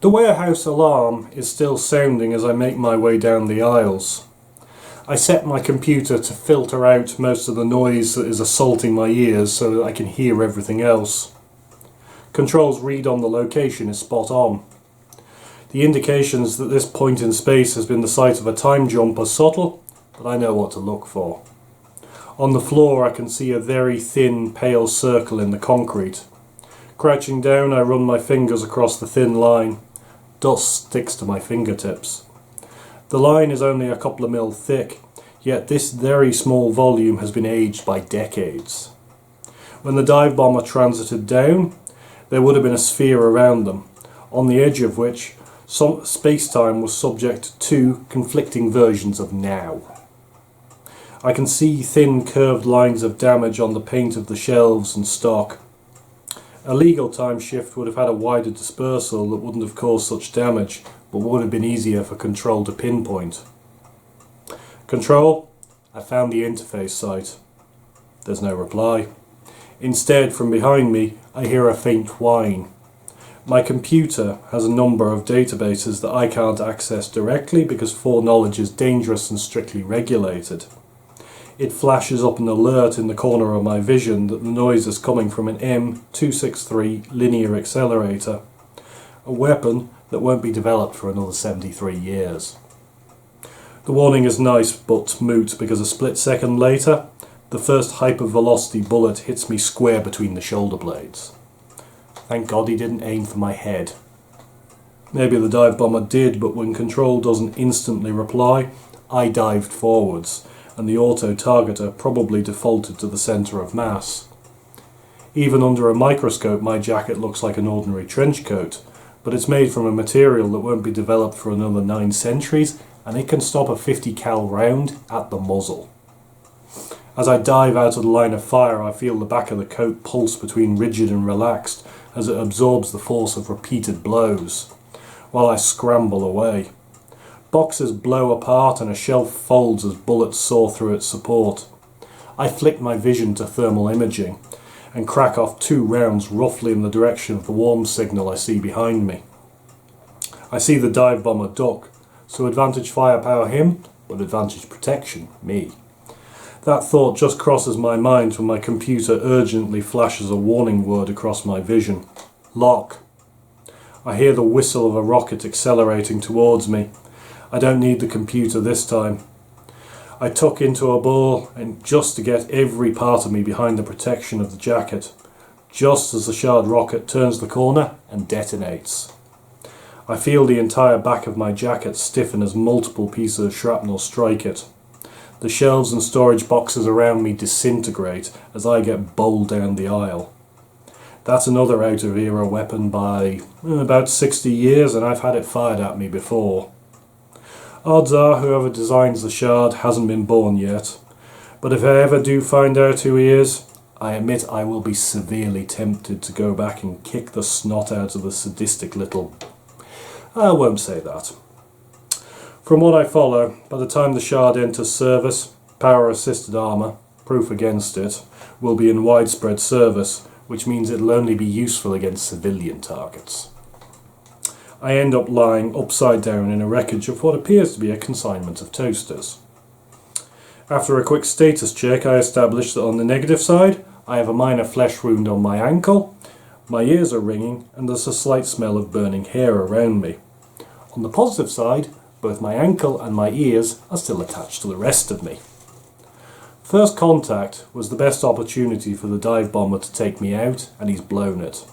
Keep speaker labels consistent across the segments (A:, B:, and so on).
A: The warehouse alarm is still sounding as I make my way down the aisles. I set my computer to filter out most of the noise that is assaulting my ears so that I can hear everything else. Control's read on the location is spot on. The indications that this point in space has been the site of a time jump are subtle, but I know what to look for. On the floor I can see a very thin, pale circle in the concrete. Crouching down, I run my fingers across the thin line. Dust sticks to my fingertips. The line is only a couple of mil thick, yet this very small volume has been aged by decades. When the dive bomber transited down, there would have been a sphere around them, on the edge of which some space-time was subject to two conflicting versions of now. I can see thin curved lines of damage on the paint of the shelves and stock. A legal time shift would have had a wider dispersal that wouldn't have caused such damage, but would have been easier for Control to pinpoint. Control, I found the interface site. There's no reply. Instead, from behind me, I hear a faint whine. My computer has a number of databases that I can't access directly because foreknowledge is dangerous and strictly regulated. It flashes up an alert in the corner of my vision that the noise is coming from an M263 linear accelerator, a weapon that won't be developed for another 73 years. The warning is nice but moot because a split second later, the first hypervelocity bullet hits me square between the shoulder blades. Thank God he didn't aim for my head. Maybe the dive bomber did, but when Control doesn't instantly reply, I dived forwards, and the auto-targeter probably defaulted to the centre of mass. Even under a microscope my jacket looks like an ordinary trench coat, but it's made from a material that won't be developed for another 9 centuries, and it can stop a 50 cal round at the muzzle. As I dive out of the line of fire, I feel the back of the coat pulse between rigid and relaxed as it absorbs the force of repeated blows, while I scramble away. Boxes blow apart and a shelf folds as bullets saw through its support. I flick my vision to thermal imaging and crack off 2 rounds roughly in the direction of the warm signal I see behind me. I see the dive bomber duck, so advantage firepower him, but advantage protection me. That thought just crosses my mind when my computer urgently flashes a warning word across my vision. Lock. I hear the whistle of a rocket accelerating towards me. I don't need the computer this time. I tuck into a ball and just to get every part of me behind the protection of the jacket, just as the shard rocket turns the corner and detonates. I feel the entire back of my jacket stiffen as multiple pieces of shrapnel strike it. The shelves and storage boxes around me disintegrate as I get bowled down the aisle. That's another out-of-era weapon by about 60 years, and I've had it fired at me before. Odds are whoever designs the shard hasn't been born yet, but if I ever do find out who he is, I admit I will be severely tempted to go back and kick the snot out of the sadistic little... I won't say that. From what I follow, by the time the shard enters service, power-assisted armour, proof against it, will be in widespread service, which means it'll only be useful against civilian targets. I end up lying upside down in a wreckage of what appears to be a consignment of toasters. After a quick status check, I establish that on the negative side, I have a minor flesh wound on my ankle, my ears are ringing, and there's a slight smell of burning hair around me. On the positive side, both my ankle and my ears are still attached to the rest of me. First contact was the best opportunity for the dive bomber to take me out, and he's blown it.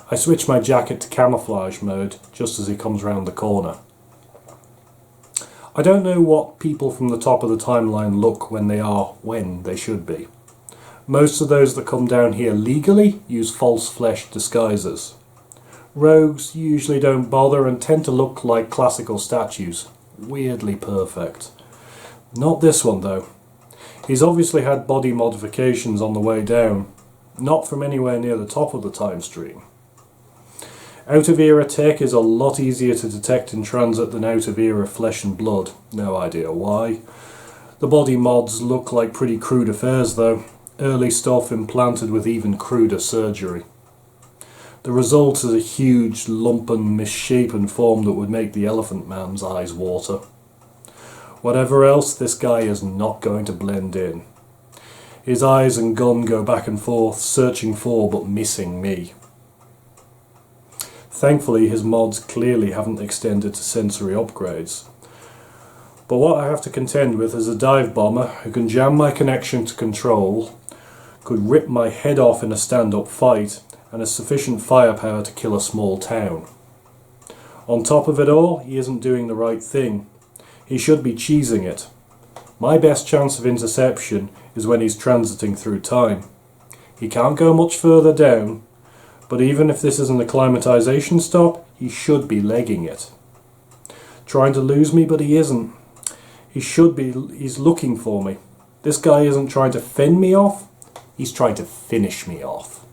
A: I switch my jacket to camouflage mode just as he comes round the corner. I don't know what people from the top of the timeline look when they should be. Most of those that come down here legally use false flesh disguises. Rogues usually don't bother and tend to look like classical statues, weirdly perfect. Not this one though. He's obviously had body modifications on the way down, not from anywhere near the top of the time stream. Out-of-era tech is a lot easier to detect in transit than out-of-era flesh and blood, no idea why. The body mods look like pretty crude affairs though, early stuff implanted with even cruder surgery. The result is a huge, lumpen, misshapen form that would make the elephant man's eyes water. Whatever else, this guy is not going to blend in. His eyes and gun go back and forth, searching for but missing me. Thankfully, his mods clearly haven't extended to sensory upgrades. But what I have to contend with is a dive bomber who can jam my connection to control, could rip my head off in a stand-up fight, and has sufficient firepower to kill a small town. On top of it all, he isn't doing the right thing. He should be cheesing it. My best chance of interception is when he's transiting through time. He can't go much further down, but even if this isn't a acclimatization stop, he should be legging it. Trying to lose me, but he isn't. He's looking for me. This guy isn't trying to fend me off, he's trying to finish me off.